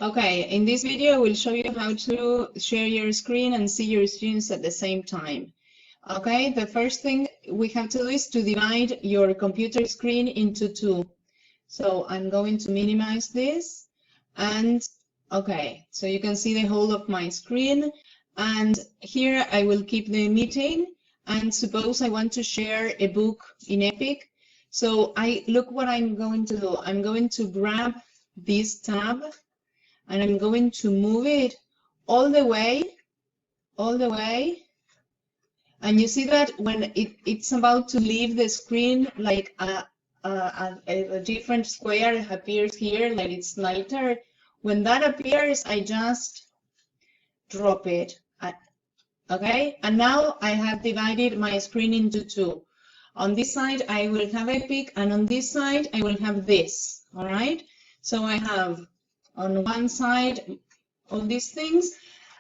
Okay, in this video, I will show you how to share your screen and see your students at the same time. Okay, the first thing we have to do is to divide your computer screen into two. So I'm going to minimize this and okay, so you can see the whole of my screen, and here I will keep the meeting, and suppose I want to share a book in Epic. So look what I'm going to do. I'm going to grab this tab and I'm going to move it all the way, and you see that when it's about to leave the screen, like a different square appears here, like it's lighter. When that appears, I just drop it. Okay, and now I have divided my screen into two. On this side, I will have Epic, and on this side, I will have this. All right, so I have on one side all these things,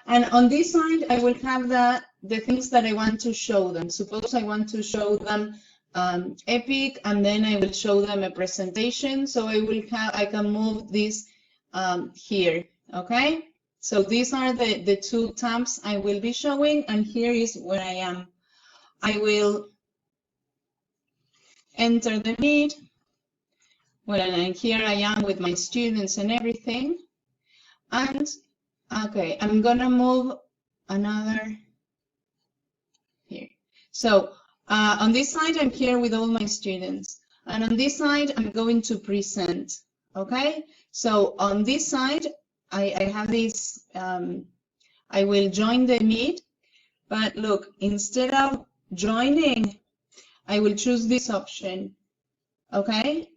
and on this side I will have the things that I want to show them. Suppose I want to show them Epic, and then I will show them a presentation, so I can move this here. Okay, so these are the two tabs I will be showing, and here is where I am. I will enter the Meet. Well, and here I am with my students and everything. And okay, I'm gonna move another here. So on this side, I'm here with all my students, and on this side, I'm going to present. Okay, so on this side, I have this. I will join the Meet, but look, instead of joining, I will choose this option. Okay.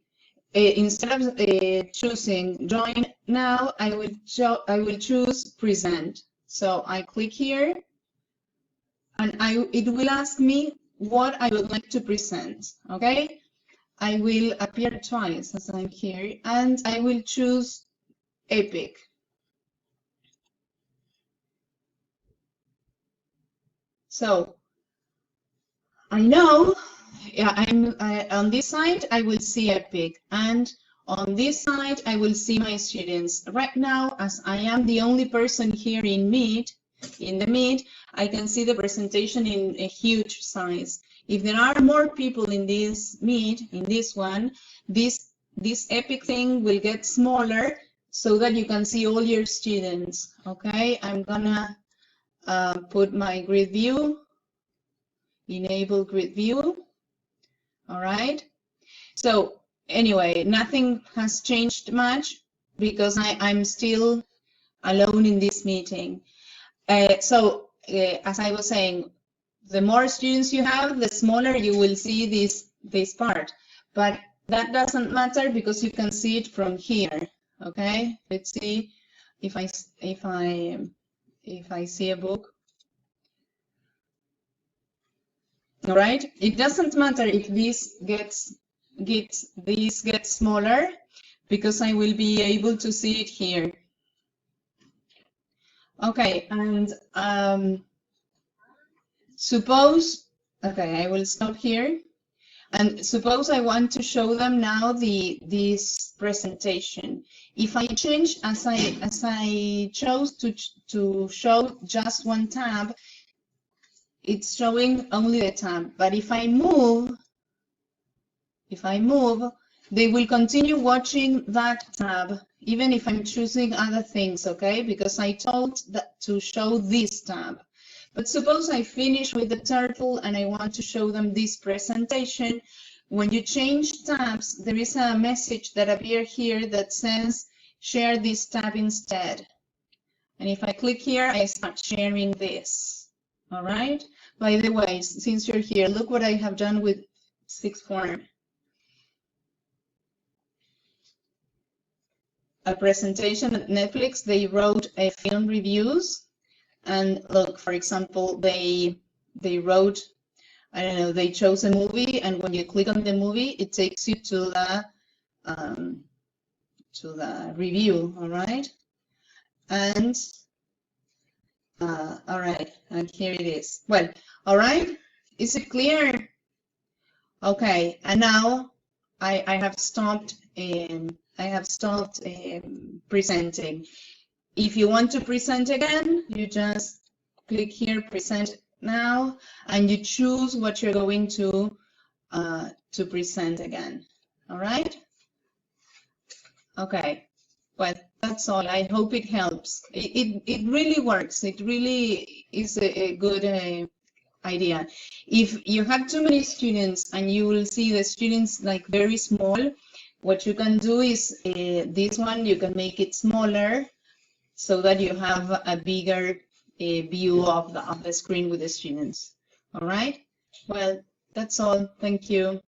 Instead of choosing join now, I will choose present. So I click here, and it will ask me what I would like to present. Okay, I will appear twice as I'm here, and I will choose Epic. So I know. Yeah, on this side, I will see Epic, and on this side, I will see my students. Right now, as I am the only person here in the Meet, I can see the presentation in a huge size. If there are more people in this Meet, in this one, this Epic thing will get smaller so that you can see all your students. Okay, I'm gonna put my grid view, enable grid view. All right, so anyway, nothing has changed much because I'm still alone in this meeting. As I was saying, the more students you have, the smaller you will see this part, but that doesn't matter because you can see it from here. Okay, let's see if I see a book. All right, it doesn't matter if this gets smaller because I will be able to see it here. Okay, and suppose, okay, I will stop here, and suppose I want to show them now this presentation. If I change, as I chose to show just one tab, it's showing only the tab, but if I move, they will continue watching that tab, even if I'm choosing other things, okay? Because I told that to show this tab. But suppose I finish with the turtle and I want to show them this presentation. When you change tabs, there is a message that appears here that says, share this tab instead. And if I click here, I start sharing this, all right? By the way, since you're here, look what I have done with sixth form. A presentation at Netflix, they wrote a film reviews, and look, for example, they wrote, I don't know, they chose a movie, and when you click on the movie, it takes you to the review, all right? And all right, and here it is. Well, all right, is it clear? Okay, and now I have stopped have stopped presenting. If you want to present again, you just click here, present now, and you choose what you're going to present again. All right? Okay. Well, that's all. I hope it helps. It really works. It really is a good idea. If you have too many students and you will see the students like very small, what you can do is this one, you can make it smaller so that you have a bigger view of the screen with the students. All right? Well, that's all. Thank you.